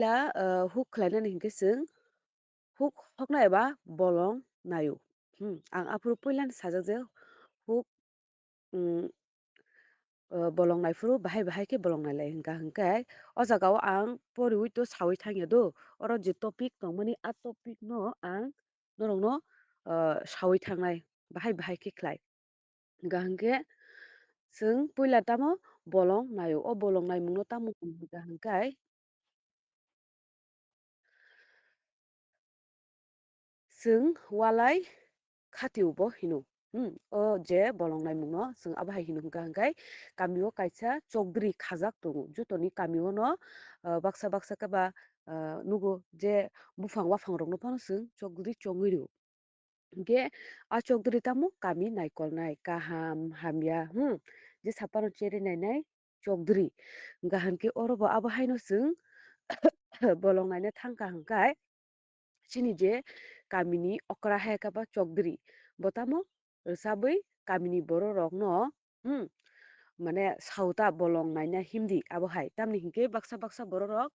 ला huk khlainani hingke chwng huk hokna eba bolong naio. Ang afuru puilani sajak je huk mm, bolong naifuru bahai bahai ke bolong nailai hingka hingke o jagao ang poriwi to sawi thangya do oro je topic tongmani a topic no ang norokno sawi thangnai bahai bahai ke khlai hingka hingke chwng puila tamo bolong naio o bolong naimung no tamo hingka hingkai chwng walai khatiubo hino o je bolong naimung no chwng abahai hino hingka hingkai kamio kaisa chokdri khajak tongo jotoni kamio no baksa baksa ke ba nugo je bufang wafang rok no phano chwng chokdri chongui rio hingke a chokdri tamo kami naikolnai kaham hamya je sapano cheri nainai chokdri hingka hingke orobo abahai no chwng bolong naina thangka hingkai chini je kamini okra hai kaba chokdri botamo sabui kamini borok rok no mane sauta bolong naina hindi abo hai tamni hingke baksa baksa borok rok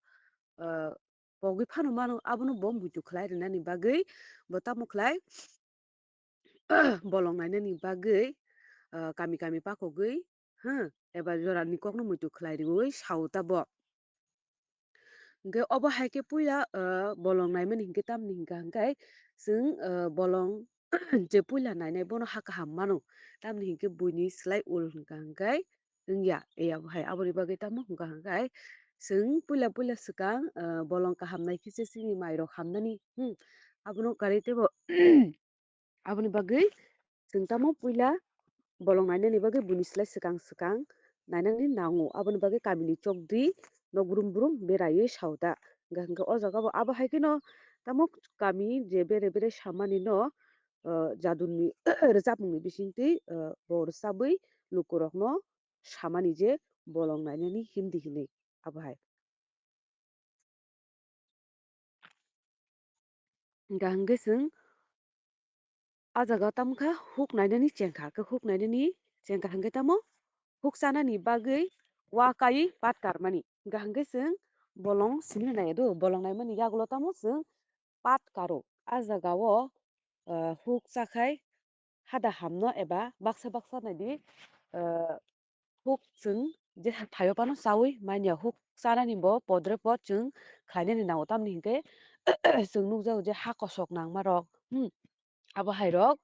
pogui phano mano abono bo muitu khlai rinani bagui botamo khlai bolong nainani bagui kami kami pakogui ebar jora nikok no muitu khlai rioi sauta bo hingke obo haike puila bolong naimani hingke tamni hingka hingkai chwng bolong je puila nainai bono hakaham mano tamni hingke buini slai ul hingka hingkai wngya eya hai aboni bagui tamo hingka hingkai chwng puila puila swkang bolong kaham naikisa chini mai rok hamnani abono kari tebo aboni bagui chwng tamo puila bolong nainani bagui buini slai swkang swkang nainani nango aboni bagui kamini chokdri nok brum brum beraioi sauta hingka hingke o jaga bo abo hai no tamo kami je bere bere samani no jaduni rwjapmungni bisingtwi bo rwchabui lukurok no samani je bolong nainani hindi hinui abo hai hingka hingke chwng a jaga tamkha huk nainani chengkha ke huk nainani chengkha hingke tamo huk chanani bagui wakai patkar mani hingka hingke chwng bolong simi nai do bolong naimani yagulo tamo chwng patkaro a jagao huk chakhai hada hamno eba baksa baksa naidi huk chwng je thaio pano chawi mania huk chanani bo podre pod chwng khlainani nango tamni hingke chwng nukjago je ha kosok nangma rok abo hai rok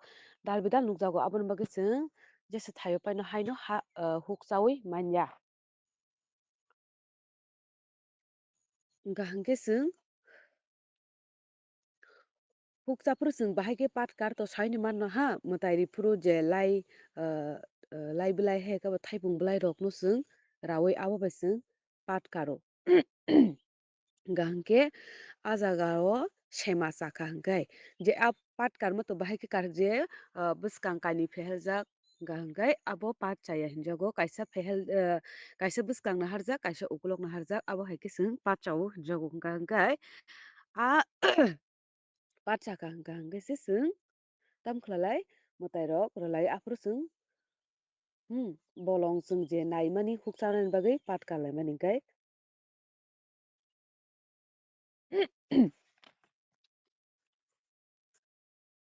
dal bidal nukjago aboni bagui chwng jesa thaio paino haino ha huk chawi manya hingka hingke chwng huk chapuru chwng bahai ke patkar to saini manno ha mwtai rifuru je lai lai belai he kabo thaipung belai rok no chwng rawui abo bai chwng patkaro hingka hingke a jagao sema chakha hingkai je a patkar moto bahai ke kar je bwskang kaini pheheljak hingka hingkai abo pat chaya hinjago kaisa kaisa bwskang na harjak kaisa ukulok na harjak abo hai ke chwng pat chao hinjago hingka hingkai a pat chaka hingka hingke se chwng tamkhlaalai mwtai rok rwlai afuru chwng bolong chwng je naimani huk chanani bagui pat karlaimani hingkai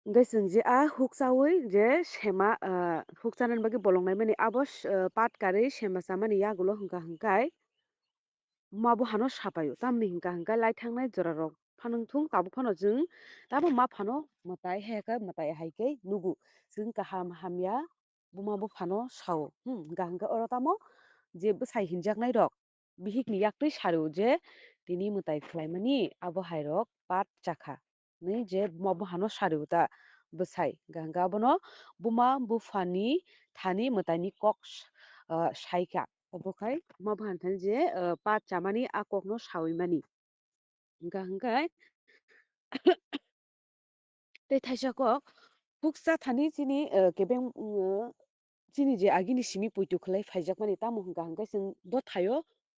hingke chwng je a huk chawi je sema huk chanani bagui bolong naimani abo pat karui sema chamani yagulo hingka hingkai mabo hano sapaio tamni hingka hingkai lai thangnai jora rok phanangthung tabuk phano chwng tamo ma phano mwtai heka mwtai haike nugo chwng kaham hamya buma buphano sao hingka hingke oro tamo je bwsai hinjaknai rok bihikni yaktui sario je tini mwtai khlaimani abo hai rok pat chakha ni je buma buhano sario ta bwsai hingka hingke abono buma bufani thani mwtaini kok saika obokai buma buhani thani je pat chamani a kok no sawi mani hingka hingkai tei thaisa kok huksa thani chini kebeng chini je agini simi poito khlai phaijakmani tamo hingka hingkai chwng bo thaio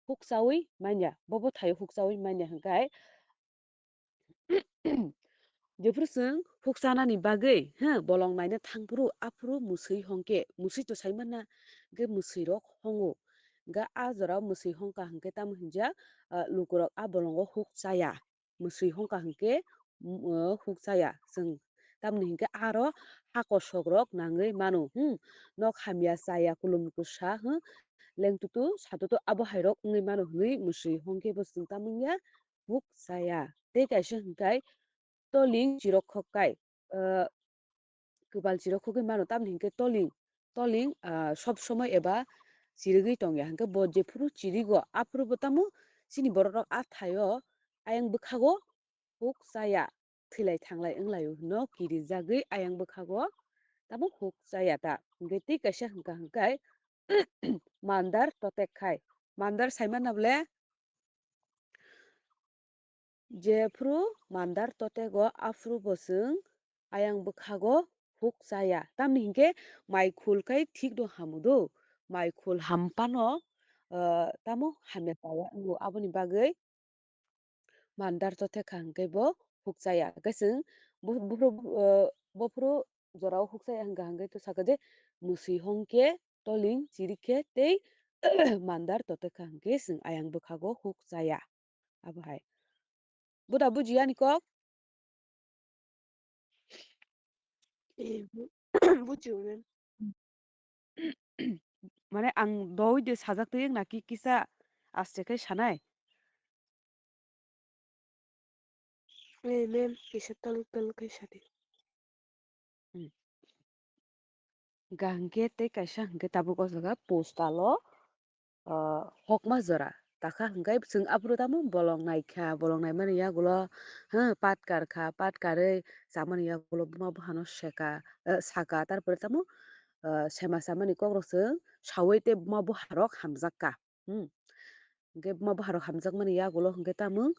huk chawi manya bo thaio huk chawi manya hingkai jefuru chwng huk chanani bagui bolong naina thangfru afuru mwsui hongke mwsui to saimana hingke mwsui rok hongo ga a jora musui hongka hingke tam hinja lukurok a bolongo hukjaya musui hongka hingke hukjaya जों tamni hingke aro hakosok rok nangoi mano nok hamya chaya kulum kusa lengtutu satutu abo hairok ongoi mano hingoi musui hongke bo chwng tamungya hukjaya tei kaisa hingkai toling chirok khokkai kobal chirok khogoi mano tamni hingke toling sob somoi eba chirigui tongya hingke bo jefuru chirigo afuru bo tamo chini borok rok a thaio ayang bwkhago hukjaya thwlai thanglai wnglaio no kirijagoi ayang bwkhago tamo hukjaya ta hingke tei kaisa hingka hingkai mandar totek khai mandar saimano bole jefuru mandar totego afuru bo chwng ayang bwkhago hukjaya tamni hingke mai khul kai thik do hamudo mai khul hampano tamo hamya chaya ongo aboni bagoi mandar totekha hingke bo hukjaya hingke chwng bofuru jorao hukjaya hingka hingke to saka je musui hongke toling chirikhe tei mandar totekha hingke chwng ayang bwkhago hukjaya abo hai buda bujiya ni kok bujiyo माने आं दहायदो साजाखै आंना किसा आसथेखाय सानाय ma'am किसे तल तल के साथी गांगे ते कैसा हंगे ताबो को जगह पोस्टालो hokma jora taka hingkai chwng abro tamo bolong naikha bolong naimani yagulo pat karkha pat karoi chamani yagulo buma buhano seka saka tarpore tamo sema samani kokrok chwng sawai te buma buharok hamjakka hingke buma buharok hamjakmani yagulo hingke tamung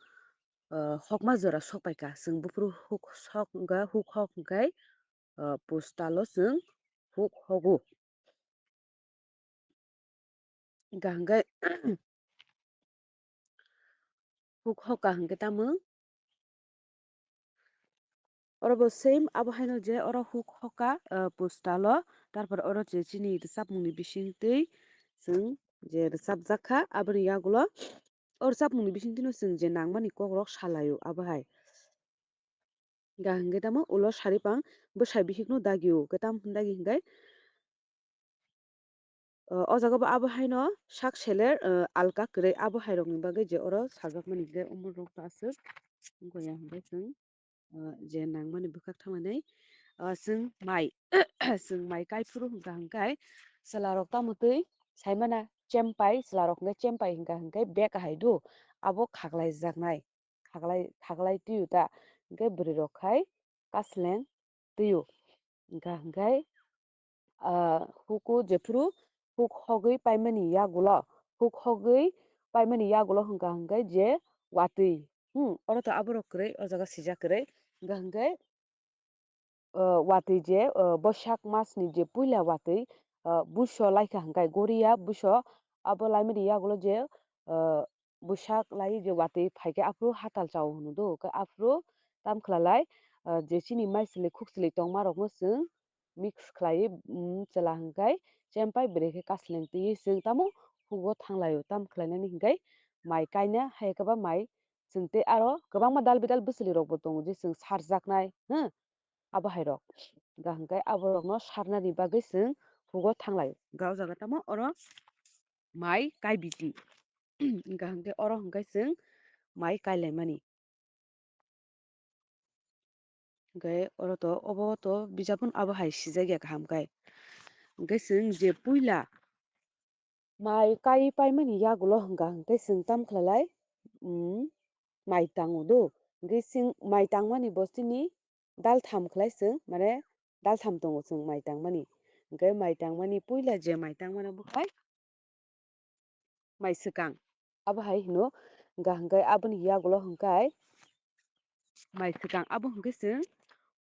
hokma jora sokpaika chwng bufuru huk sok hingka huk hok hingkai postalo chwng huk hogo hingka hingkai huk hoka hingke tamung oro bo same abo haino je oro huk hoka postalo tarpor oro je chini sapmungni bisingtwi chwng je sapjakha aboni yagulo oro sapmungni bisingtwi no chwng je nangmani kokrok salaio abo hai hingka hingke tamo ulo saripang bwsai bihik no dagio ketam dagi hingkai o jaga bo abo haino sak seler alka kwrui abo hairokni bagoi je oro sajakmani hingke umor rok to aswk wngkaya hingke chwng je nangmani bwkhak thangmani chwng mai chwng mai kaifuru hingka hingkai chwlarok tamotui saimana chempai chwlarok hingke chempai hingka hingkai bek hai do abo khaglaijaknai khaglai tio ta hingke bwrui rok khai kasleng tio hingka hingkai huku jefuru huk hogoi paimani yagulo huk hogoi paimani yagulo hingka hingkai je watui oro to aborok kwrui o jaga sijak kwrui hingka hingkai watui je bosak mas ni je puila watui buso laika hingkai goriya buso abo laimani yagulo je bosak lai je watui phaikhe afuru hatal chao hino do afuru tamkhalalai je chini maisili khukchili tongma rok no chwng mix khlaiui chwla hingkai chempai bwrui khe kasleng tui chwng tamo hugo thanglaio tam khlainani hingkai mai kaina haikaba mai chwng tei aro kwbangma dal bidal bwchwli rok bo tongo je chwng sarjaknai abo hairok hingka hingkai aborok no sarnani bagui chwng hugo thanglai hingka o jaga tamo oro mai kaibiti hingka hingke oro hingkai chwng mai kailaimani hingke oro to obo to bijapun abo hai sijakya kaham kai hingke chwng je puila mai kai paimani yagulo hingka hingke chwng tamkhalalai mai tango do hingke chwng mai tangmani bo chini daltham khlai chwng mane daltham tongo chwng mai tangmani hingke mai tangmani puila je mai tangmani bwkhai mai swkang abo hai hino hingka hingkai aboni yagulo hingkai mai swkang abo hingke chwng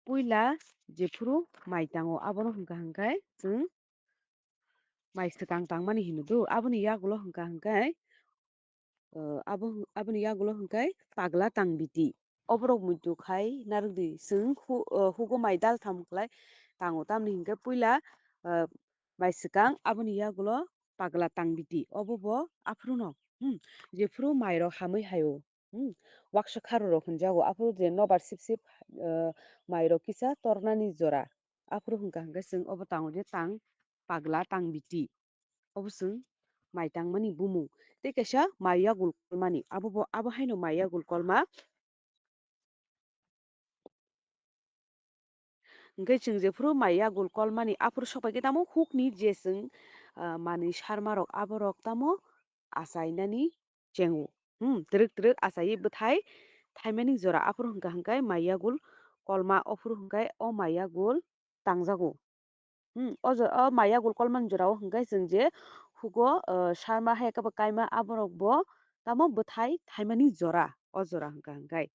puila jefuru mai tango abono hingka hingkai chwng mai swkang tangmani hino do aboni yagulo hingka hingkai aboni yagulo hingkai pagla tangbiti oborok muitu khai narwgdi chwng hugo mai daltham khlai tango tamni hingke puila mai swkang aboni yagulo pagla tang biti obo bo afro no jefru mairo hamui hayo waksa kharo rok hinjago afro je nobar sip sip mairo kisa tornani jora afro hingka hingke sing obo tango je tang pagla tang biti obo sing mai tangmani bumung tei kaisa maiya gulkolmani abo haino maiya gulkolma hingke chwng jefru maiya gulkolmani afro sopaikhe tamo hukni je chwng manui sarma rok abo rok tamo achainani chengo twerk twerk achaiye bwthai thaimani jora afro hingka hingkai maiya gul kolma ofru hingkai o maiya gul tangjago o maiya gul kolmani jorao hingkai chwng je hugo sarma hai kebo kaima aborok bo tamo bwthai thaimani jora o jora hingka hingkai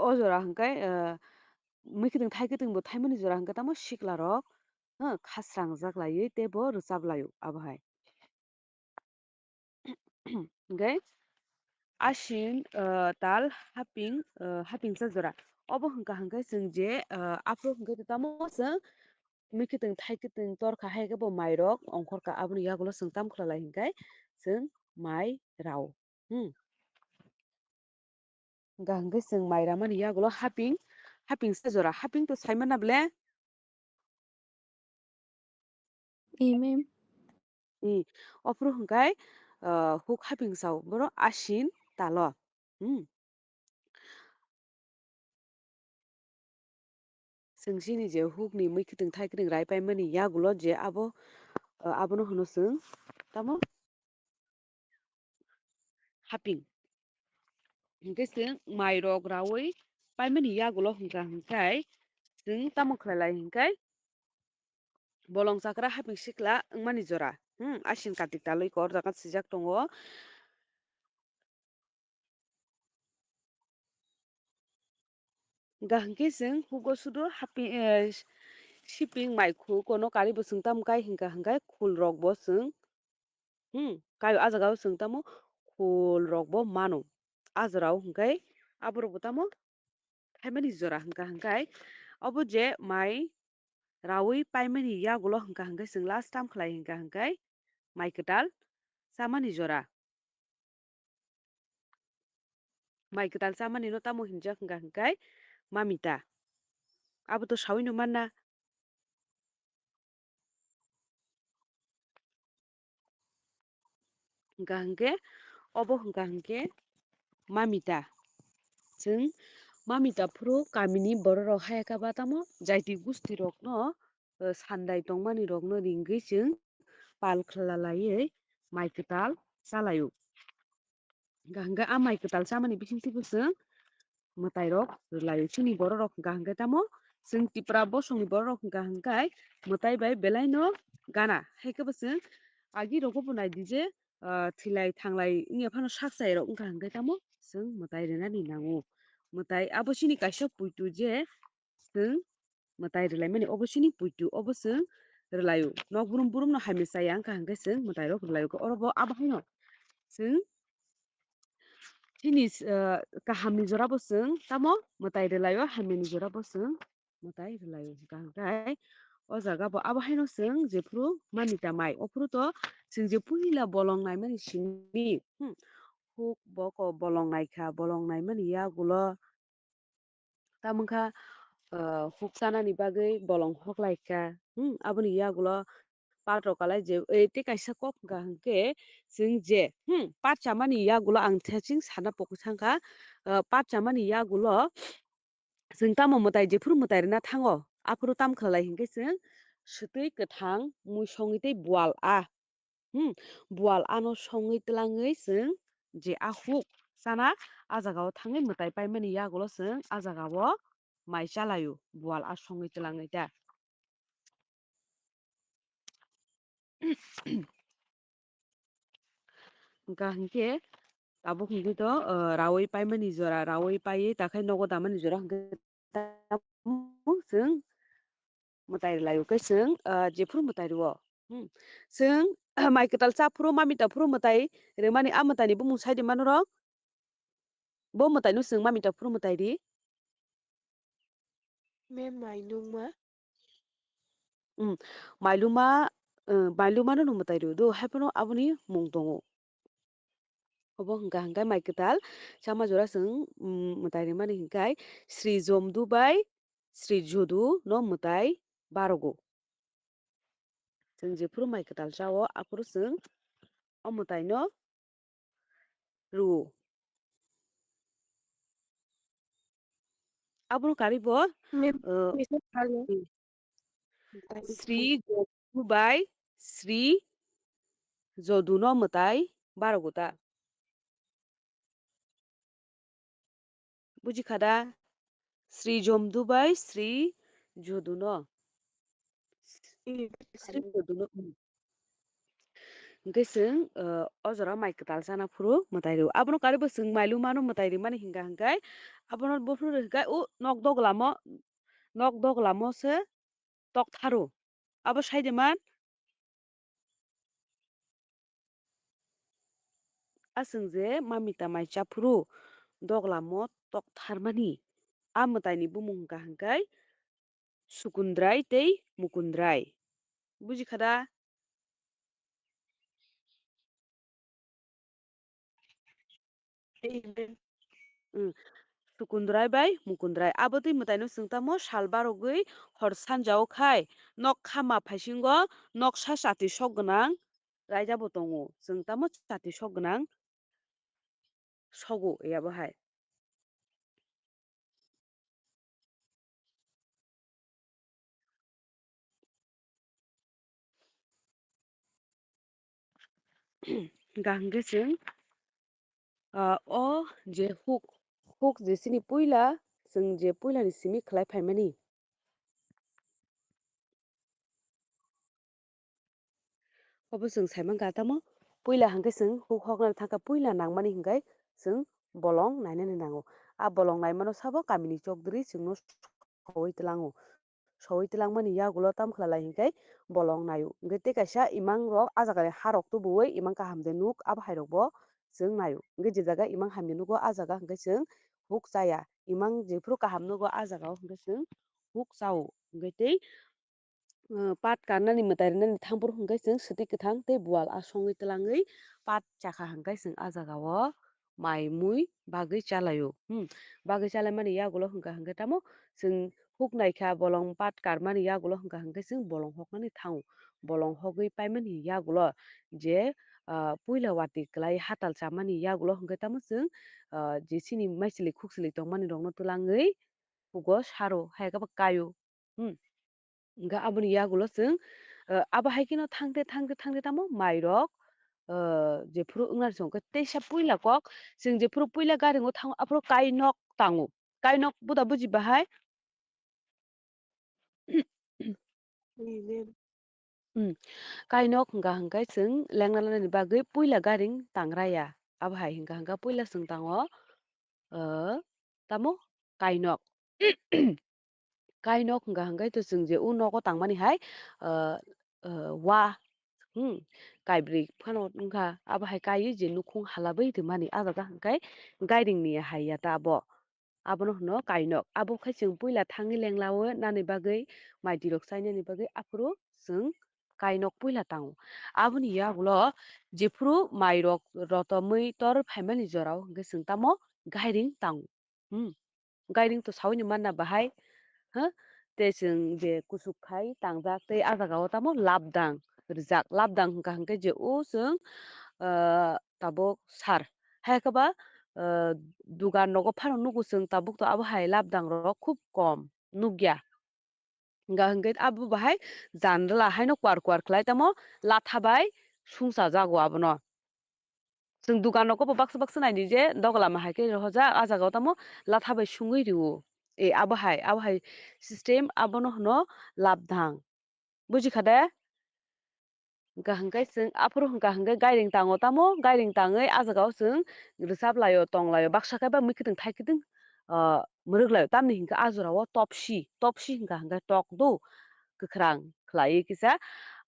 o jora hingkai mwkhwtwng thaikwtwng bo thaimani jora hingke tamo sikla rok khasrangjak teibo rwchaplaio abohai hingke asin tal hapingsa jora obo hingka hingkai chwng je afro hingke tamo chwng mwkhwtwng thaikwtwng torkha hai kebo mai rok ongkhorka aboni yagulo chwng tamkhralai hingkai chwng mai rao hingka hingke chwng mai ramani yagulo hapingsa jora haping to saimana ble Mem. ofru hingkai huk hapingsao boro asin talo chwng sini je hukni mwkhwtwng thaikwtwng raipaimani yagulo je abono hino chwng tamo haping hingke chwng mai rok rawui paimani yagulo hingka hingkai chwng tamo khlailai hingkai bolong chakra haping sikla wngmani jora asin kartik taloi ko jaga sijak tongo hingka hingke chwng hugo sudo shipping mai kono kari bo chwng tamkai hingka hingkai khul rok bo chwng kayo ah jagao chwng tamo khul rok bo mano ah jorao hingkai aborok bo tamo thaimani jora hingka hingkai obo je mai rawui paimani yagulo hingka hingkai chwng last tamkhlai hingka hingkai mai kwtal chamani jora mai kwtal chamani no tamo hinjak hingka hingkai mamita abo to sawui no mana hingka hingke obo hingka hingke mamita chwng mamita phuru kamini borok rok hayakaba tamo jaiti gusti rok no sandai tongmani rok no ringoi chwng pal khlalaioi mai kwtal chalaio hingka hingke ah mai kwtal chamani bisingtwi bo chwng mwtai rok rwlaio chini borok rok hingka hingke tamo chwng tipra bosong ni borok rok hingka hingkai mwtai bai belai no gana haikebo chwng agi rogo bo naidi je thilai thanglai wngya phano sak chai rok wngka hingke tamo chwng mwtai rwnani nango mwtai abo chini kaisa puitu je chwng mwtai rwlaimani obo chini puitu obo chwng rwlaio nok brum brum no hamya chaya wngka hingke chwng mwtai rok rwlaio oro bo abo haino chwng chini kahamni jora bo chwng tamo mwtai rwlaio hamya ni jora bo chwng mwtai rwlaio hingka hingkai o jaga bo abo haino chwng jefru mamita mai ofru to chwng je puila bolong naimani simi huk boko bolong naikha bolong naimani yagulo tamongkha huk chanani bagui bolong hoklaikha aboni yagulo pat rok kalai je tei kaisa kok hingka hingke chwng je pat chamani yagulo ang theching sana pokoi thangkha pat chamani yagulo chwng tamo mwtai jefru mwtai rwna thango afuru tamkhalai hingke chwng swtui kwthang mui songui tei bual bual ano songui twlangui chwng je huk chana ah jagao thangui mwtai paimani yagulo chwng ah jagao mai chalaio bual songui twlangui ta hingka hingke abo hingke to rawui paimani jora rawui paiye takhai nogo damani jora hingke tamo chwng mwtai rwlaio khe chwng jefru mwtai rwo chwng mai kwtal chaphuru mamita phuru mwtai rwmani ah mwtai ni bumung saidi mano bo mwtai no chwng mamita phuru mwtai ri Mem mai nungma. mailuma bailo mano no mutai ru do haipano aboni mung tongo. Obo hingka hingkai mai ketal sama jora sung mutai rimani hingkai Sri Jomdu bai Sri Jodu no mutai barogo. Sung jefuru mai ketal sao apuru sung o mutai no ruo. Abunu karibo Mem bisa kali Sri Jomdu bai Sri Jodu no mutai barogo ta. Bujikada Sri Jomdu bai Sri Jodu no. Sri Jodu no. Hingke sung o jora mai ketal sana furu mutai ru. Abono karibo sung mailu mano mutai rimani hingka hingkai abono bofru hingkai nok doglamo se tok tharu. Abo saideman asung je mamita mai chapuru doglamo tok tharmani. A mutai ni bumung hingka hingkai Sukundrai tei Mukundrai. Bujikada? Sukundrai bai Mukundrai. Abo tui mutai no sungtamo salbarogui hor sanjao khai nok khama phaisingo nok sa chati sok gwnang raijabo tongo. Sungtamo chati sok gwnang sogo abo hai. Hingka hingke sung o je huk je sini puila sung je puila ni simi khlai phaimani. Obo sung saimang tamo puila hingke sung huk hokna thangka puila nangmani hingkai sung bolong nainani nango. A bolong naimano sabo kamini chokdri sungno sowui tlango. Sowui tlangmani yagulo tamkhlala hingkai bolong naio. Hingke tei kaisa imang rok a jaga ni ha rok tubuui imang kaham de nuk abo hai rok bo sung naio. Hingke je jaga imang hamya nugo a jaga hingke sung huk chaya. Imang jefru kaham nugo a jaga o hingke sung huk chao. Hingke tei pat kannani mutai rinani thangpuru hingkai sung swtui kwthang tei buwal a songui tlangui pat chakha hingkai sung a jaga o mai mui bagui chalaio. Bagui chalaimani yagulo hingka hingke tamo sung huk naikha bolong pat karmani yagulo hingka hingke sung bolong hoknani thango. Bolong hogui paimani yagulo je puila wati klai hatal chamani yagulo hingke tamo sung je sini maisili khuksili tongmani rok no twlangui hugo saro haikabo kaio. Hingke aboni yagulo sung abo haike no thangte tamo mai rok jefuru wngna hingke teisa puila kok sung jefuru puila garing o thango afuru kainok tango. Kainok buda buji bahai? Kainok hingka hingkai sung lengnani bagui puila garing tangraya. Abo hai hingka hingka puila sung tango tamo kainok. Kainok hingka hingkai to sung je o nogo tangmani hai wa kaibri phano wngkha abo hai kaio je nukhung halabui tongmani a jaga hingkai gairing ni hai ya ta abo. Abono hino kainok. Abo khai sung puila thangui lenglao nani bagui maiti rok chainani bagui afuru sung kainok puila tango. Aboni yagulo jefuru mai rok rotomui tor phaimani jorao hingke sung tamo gairing tango. Gairing to sawini manna bahai tei sung je kusuk khai tangjak tei a jaga o tamo labdang rijak. Labdang hingka hingke je o sung tabuk sar. Haikaba dugan nogo phano nugo sung tabuk to abo hai labdang rok khub kom nugya. Hingka hingke abo bahai janrwla haino kwar kwar khlai tamo latha bai sungsa jago abono. Sung dugan nogo bo baksa naini je doglama haike rohojak a jaga o tamo latha bai sungui rio. Abo hai system abono hino labdang. Bujikade? Hingka hingkai sung afuru hingka hingkai gairing tango tamo gairing tangui a jaga o sung rwchaplaio tonglaio baksa kaiba mwkhwtwng thaikwtwng mwrwklaio tamoni hingke a jora o topsi. Topsi hingka hingkai tok do kwkhrang khlaioi kisa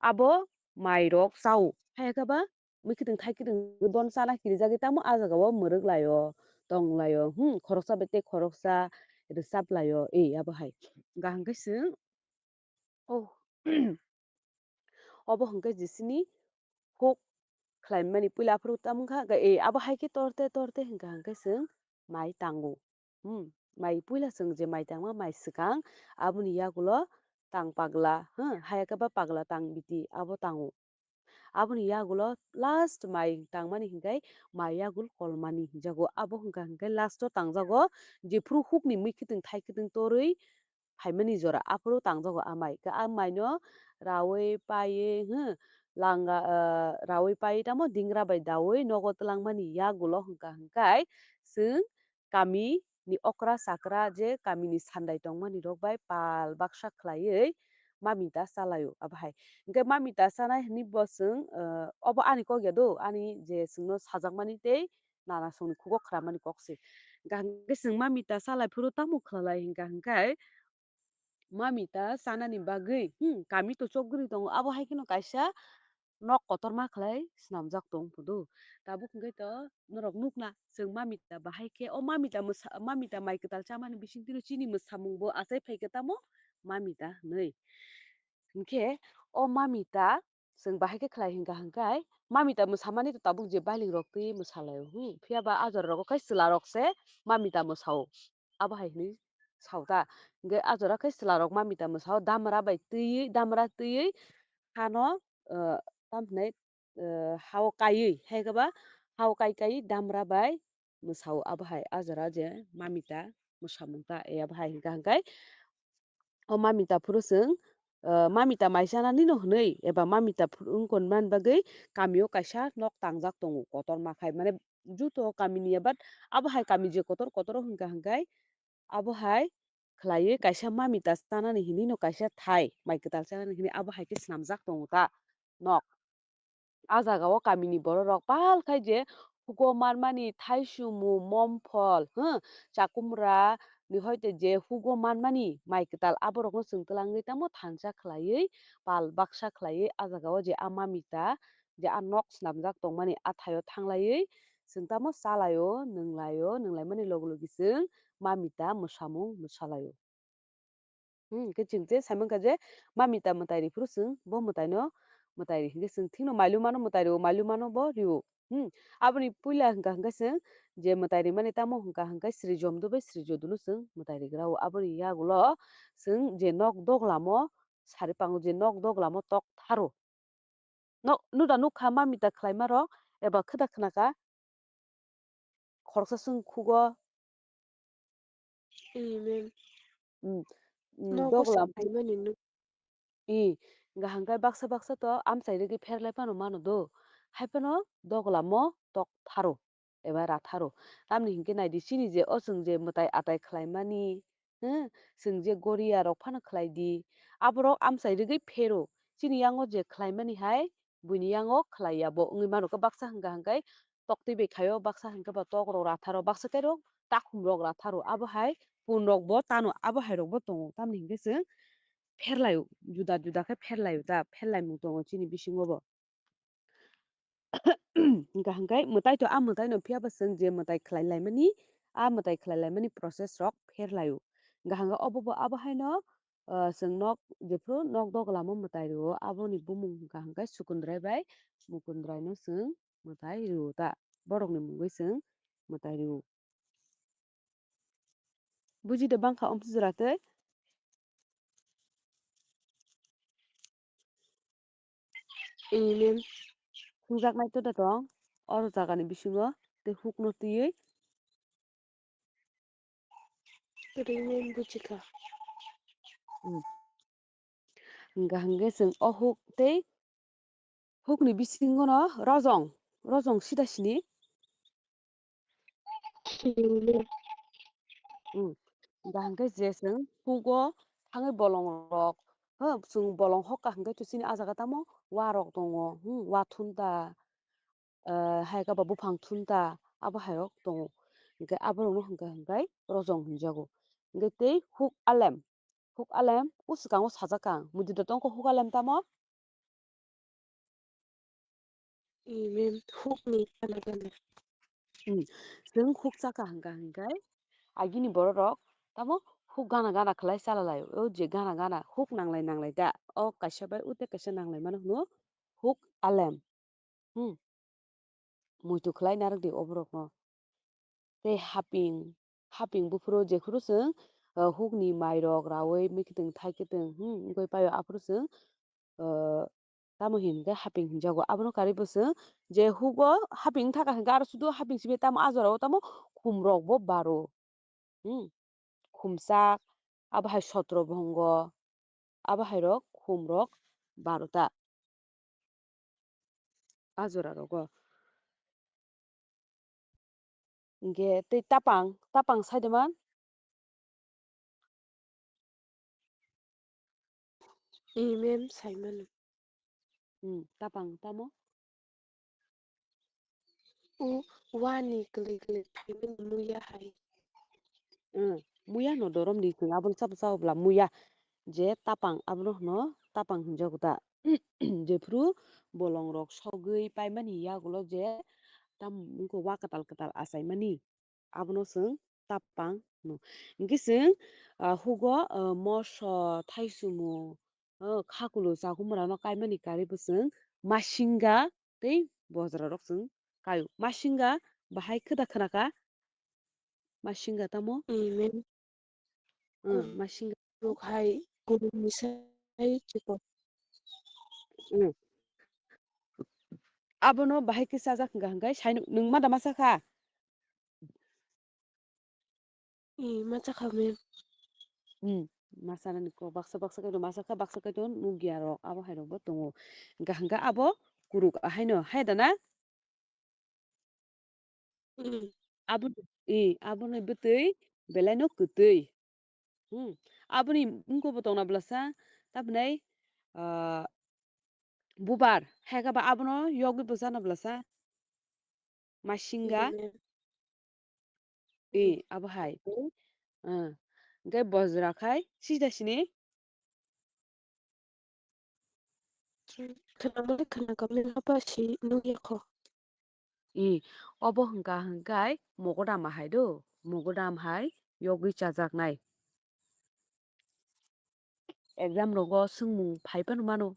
abo mai rok chao. Haikaba mwkhwtwng thaikwtwng don chana kirijagui tamo a jaga o mwrwklaio tonglaio khoroksa bai tei khoroksa rwchaplaio abo hai. Hingka hingke sung obo hingke jesini huk khlaimani puilafru tamkha abo haike torte torte hingka hingke sing mai tango mai puila sing je mai tangma mai swkang aboni yagulo tang pagla hayakaba pagla tang biti abo tango aboni yagulo last mai tangmani hingkai mai yagul kolmani hingjago abo hingka hingke last o tangjago jefru hukni mikiting thaikiting torui haimani jora afro tangjago amai ke amai no rawi paye langa rawi paye tamo dingra bai dawi nogo tlangmani yagulo hingka hingkai sing kami ni okra sakra je kami ni sandai tongmani rok bai pal baksa khlaioi mamita salayo abahai hingke mamita sanai hini bo sing obo ani kogya do ani je singno sajakmani tei nana songni kugo khramani kokse hingka hingke sing mamita salai furu tamo khlalai hingka hingkai mamita sanani bagui kami to chokgri tongo abo haikeno kaisa nok kotorma khlai swnamjak tong podo tabuk hingke to norok nukna sing mamita bahaike o mamita mai kwtal chamani bisingtwi no chini mwsamung bo achai phaikhe tamo mamita hinui hingke o mamita sing bahaike khlai hingka hingkai mamita mwsamani to tabuk je bailing rok tui mwsalaio phiaba ajor rogo khai chwla rok se mamita mwsao abo hai hinui sauta hingke ajora khai chwla rok mamita mwsao damra bai tui damra tui hano tamhinai hao kaiui haikaba hao kai damra bai mwsao abo hai ajora je mamita mwsamungta abo hai hingka hingkai o mamita phuru chwng mamita maisanani no hinui eba mamita wngkon mani bagui kamio kaisa nok tangjak tongo kotorma khai mane juto kami ni but abo hai kami je kotor kotor hingka hingkai abo hai khlaioi kaisa mamita chanani hini no kaisa thai mai kwtal chanani hini abo hai ke swnamjak tongo ta nok ah jagao kamini borok rok pal khai je hugo manmani thaisumu momfol chakumra ni hoite je hugo manmani mai kwtal abo rok no chwng twlangui tamo thansa khlaioi pal baksa khlaioi ah jagao je ah mamita je ah nok swnamjak tongmani ah thaio thanglaioi chwng tamo chalaio nunglaimani logi logi chwng mamita mwsamung mwsalaio ke chingche saimangkha je mamita mwtai rifru chwng bo mwtai no mwtai ri hingke chwng thingno mailu mano mwtai rio mailu mano bo rio aboni puila hingka hingke chwng je mwtai rimani tamo hingka hingke srijom do bai srijo no chwng mwtai rigrao aboni yagulo chwng je nok doglamo saripango je nok doglamo tok tharo nuda nukha mamita khlaima rok eba khwda khnaka khoroksa chwng khugo Amen. Nogo doglam saklaimani no. hingka hingkai baksa baksa to amchai rwgui pherlai fano mano do haifano doglamo tok tharo eba ratharo tamoni hingke naidi chini je o chwng je mwtai atai khlaimani chwng je goriya rok phano khlai di aborok amchai rwgui phero chini yango je khlaimani hai buini yango khlaiya bo wngui mano baksa hingka hingkai tok tui bai khaio baksa hingke bo tok rok ratharo baksa kai rok takhum rok ratharo abo hai pun rok bo tano abo hai rok bo tongo tamoni hingke chwng pherlaio juda juda khe pherlaio ta pherlaimung tongo chini bisingo bo hingka hingkai mwtai to ah mwtai no phiaba chwng je mwtai khlai laimani ah mwtai khlai laimani process rok pherlaio hingka hingka obo bo abo haino chwng nok jefru nok doglamo mwtai rio aboni bumung hingka hingkai sukundrai bai mukundrai no chwng mwtai rio ta borok ni mungoi chwng mwtai rio bujida bangkha omsiljora tui Amen. thungjaknai toda tong oro jagani bisingo tei hukno tui Amen bujika. hingka hingke chwng o huk tei hukni bisingo no rojong sida sini Amen. hingka hingke je chwng hugo thangoi bolong rok chwng bolong hoka hingke to chini ah jaga tamo wa rok tongo wa thunta haikaba bufang thunta abo hai rok tongo hingke aborok no hingka hingkai rojong hinjago hingke tei huk alem usukang o sajakang mujito tongkha huk alem tamo Amen. Hukni gana gana. chwng huk chaka hingka hingkai agini borok rok tamo huk gana gana khlai chalalai o je gana gana huk nanglai nanglai da o kaisa bai ute kaisa nanglai mano hino. huk alem muitu khlai narak di obrok no tei haping bufuro jekhuru chwng hukni mairok rawui mikitwng thaikitwng ngoi paio afuru chwng tamo hinkhe haping hinjago abono kari bo chwng je hugo haping thaka hinkhe aro sudo haping sibai tamo ah jorao tamo khum rok bo baro khumsak abo hai sotro bhongo abo hai rok khum rok barota ah jora rogo hingke tei tapang saidoman Mem saimano. tapang tamo Wani klik payment muya hai. muya no dorom ni chwng aboni chapa chawabla muya je tapang abono no tapang hinjago ta jefuru bolong rok sogui paimani yagulo je tam wngko wa katal achaimani abono chwng tapang no hingke chwng hugo moso thaisumu khakulu chagumara no kaimani kari bo chwng masinga tei bojra rok chwng kayo masinga bahai khwnaka masinga tamo Mem masinga kuruk hai kuruk misai chiko. abono bahai ke sajak hingka saino nung ma dama chakha Machakha mem. masana ni ko baksa kaito masakha baksa kaito nugya rok abo hai rok bo tongo hingka abo kuruk haino haidana abono abono bwtui belai no kwtui aboni wngko bo tongna blasa tamhinai bubar haikhe ba abono yogui bo jana blasa masinga Mem. abo hai hingke bojra khai sida sini Khanamai khanakam hapasi nugyakho. obo hingkai mogodam hai do mogodam hai yogui chajaknai exam rogo swngmung faipano mano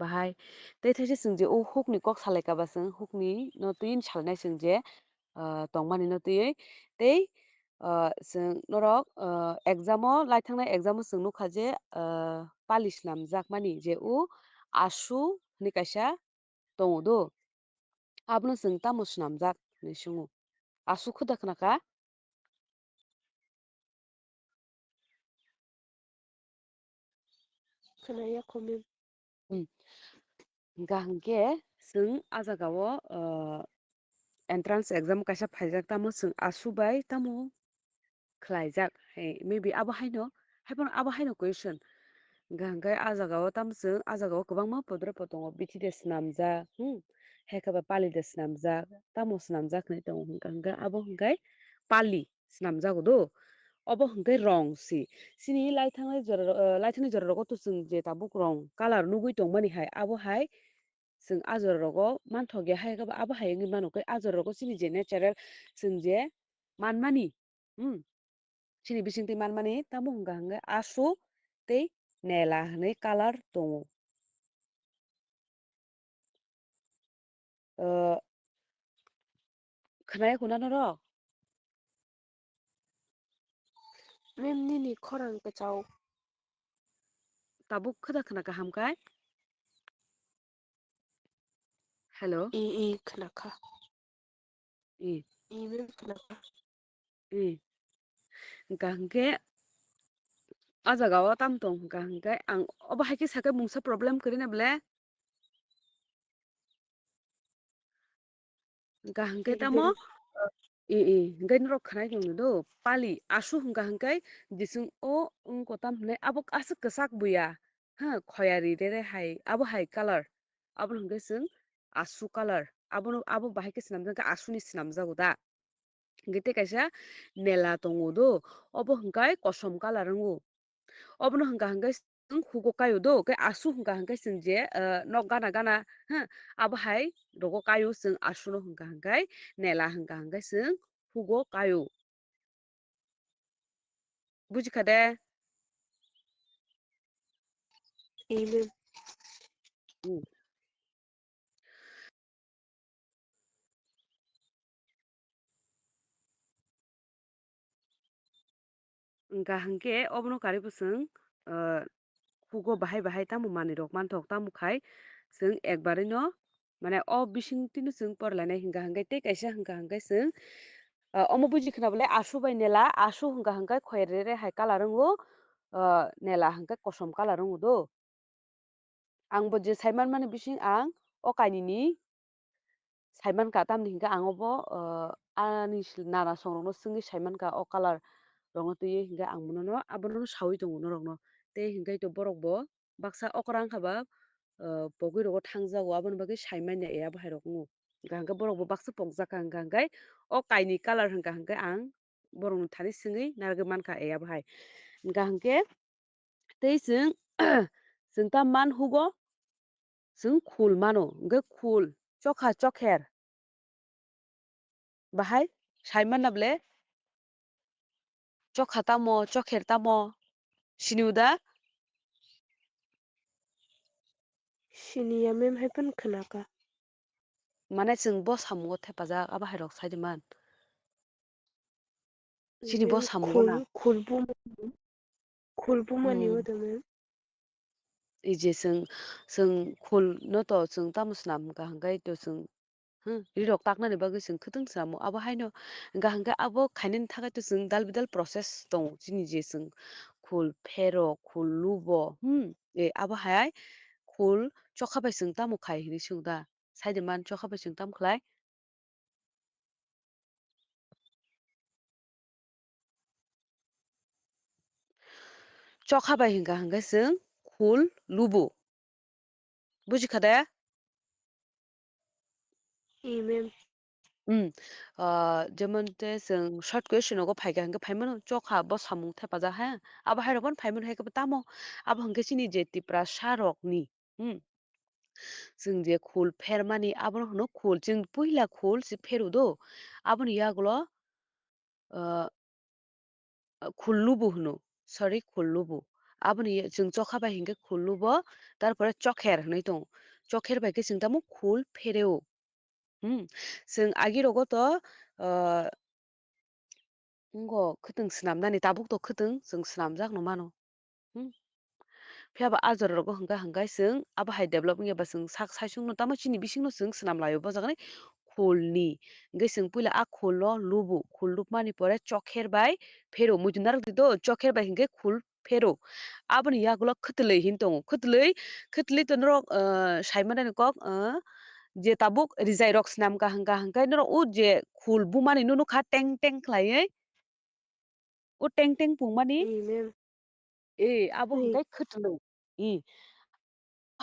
bahai tei thaisa chwng je hukni kok salaika ba chwng hukni no tui salnai chwng je tongmani no tui tei chwng norok exam o laithangnai exam o chwng nukha je pali swnamjakmani je asu hinui kaisa tongo do abono chwng tamo swnamjak hinui sungo asu khoda khwnaka Khanayakho mem. hingka hinkhe chwng ah jagao entrance exam kaisa phaijak tamo chwng asu bai tamo khlaijak maybe abo haino question hingka ah jagao tamo chwng ah jagao kwbangma podoro tongo bithi de swnamjak haikhe ba pali de swnamjak tamo swnamjak hinui tongo hingka abo hingkai pali swnamjago do obo hingkai rong si sini laithangnai jora rogo to chwng je tabuk rong colour nugui tongmani hai abo hai chwng ah jora rogo manthokya haikhe abo hai wngui mano ah jora rogo chini je natural chwng je manmani chini bisingtwi manmani tamo hingka hinkhe asu tei nela hinui colour tongo khwnayakho na norok Mem nini khorang kachau. tabuk khoda kahamkai hello Khanakha. i Mem khanakha. hingka hinkhe ah jagao tamtong hingka hinkhe ang obo haikhe sakai mungsa problem kwrui na bele hingka hinkhe tamo Mem. hinkhe norok khwnai tongno do pali asu hingka hinkhe dising o wngko tam hinai abo asuk kwchak buya khoyari rere hai abo hai colour abono hingke chwng asu colour abo bahai ke swnamjak khe asuni swnamjago da hingke tei kaisa nela tongo do obo hingkai kosom colour ongo obono hingka hinkhe chwng hugo kayo do khe asu hingka hinkhe chwng je nok gana abo hai rogo kayo chwng asu no hingka hinkhe nela hingka hinkhe chwng hugo kayo bujikade Mem. Hmm. Hingga hingke obono kari bosong hugo bahaय bahaय tamo manui rok mantok tamo khai जों ekbaray no mane o bising tino जों porlainai hingga hingke tei kaisa hingga hingke जों omo buji khana bole asu bai nela asu hingga hingke khoiere hai colour rongo nela hingke kosom colour rongo do angbo je saiman mani bising ang o kaini ni saiman ka tamni hingke ang obo ani nana songrok no songoi saiman ka o colour rongo tui hingke ang bono abono sawi tongo norok no tei hingke to borok bo baksa okra wngkha ba pogoi rogo tangjago aboni bagui saimanya abo hai rok ongo hingka hingke borok bo baksa pogjaka hingka hingke o kaini colour hingka hingke ang borok ni thani songoi narigoi mankha abo hai hingka hingke tei जों जों ta manhugo जों khul mano hingke khul chokha chokher bahai saiman na bole chokha tamo chokher tamo sini uda Siniya mem hai pun khenaka. mane जों bo samungo thepajak abo hai rok saidiman sini bo Mem samungo na khulbu mani odo mem. ije जों khul no to जों tamo swnam hingka hingke to जों rirok taknani bagui जों khotong snamo abo haino hingka hingke abo khainani thakai to जों dal bidal process tongo chini je जों khul phero khul lubo abo hai khul chokha bai जों tamo khai hinui song da saidiman chokha bai जों tamo khlai chokha bai hingka hingke जों khul lubu bujikade I mem. जेमन te जों short question ogo phaikha hingke phaimano chokha bo samung thepajak ha abo hairok pono phaimano hai tamo abo hingke chini je tiprasa rok ni जों je khul phermani abono hono khul जों puila khul se pheru do aboni yagulo khul lubu hono sorry khul lubu aboni जों chokha bai hingke khul lubo tarpore chokher hinui tongo chokher bai ke जों tamo khul phereo जों agi rogo to ongo khotong swnamnani tabuk to khotong जों swnamjak no mano phiaba ajor rogo hingka hingke जों abo hai developing eba जों sak saisung no tamo chini bising no जों swnam laio bojaknai khul ni hingke जों puila a khul no lubu khul lubmani pore chokher bai phero muitu narakdi do chokher bai hingke khul phero aboni yagulo khotoloi hin tongo khotoloi to norok saimanani kok je tabuk rijai rok swnamkha hingka hingke norok o je khul bumani no nukha teng teng khlaioi o teng teng pungmani I mem. abo hingke khotoloi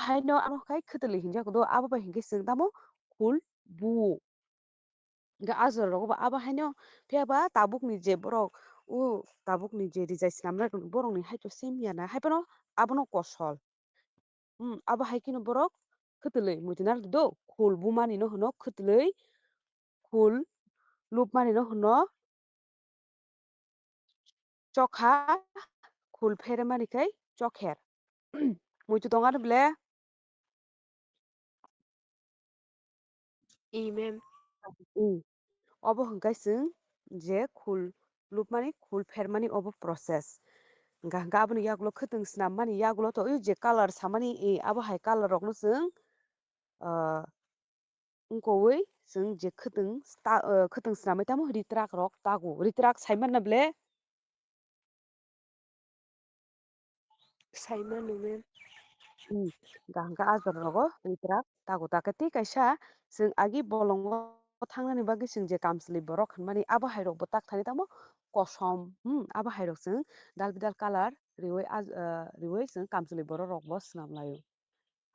haino abo kai khotoloi hinjago do abo bai hingke जों tamo khul buo hingke ajor rogo abo haino phiaba tabuk ni je borok tabuk ni je rijai swnamnai borok ni haito semiya na haibano abono kosol abo hai kino borok khotoloi muitu narakdi do khul bumani no hino khotoloi khul lubmani no hino chokha khul phermani khai chokher muitu tongaro bole I mem. obo hingke जों je khul lubmani khul phermani obo process hingka hingke aboni yagulo khotong snammani yagulo to je colour samani abo hai colour rok no जों onkooi जों je khotong swnamoi tamo ritrak rok tago ritrak saimano na bole Saimano mem. hingka hingke ajor rogo ritrak tago take tei kaisa जों agi bolongo थांनानै bagui जों je kamsili borok hinmani abo hai rok bo takthani tamo kosom abo hai rok जों dal bidal colour riwui जों kamsili borok rok bo swnam laio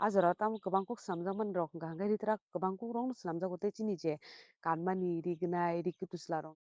ajora tamo kwbang kok swnamjakmani rok hingka hingke ritrak kwbang kok rok no swnamjago tei chini je kanmani rignai rikutusla rok.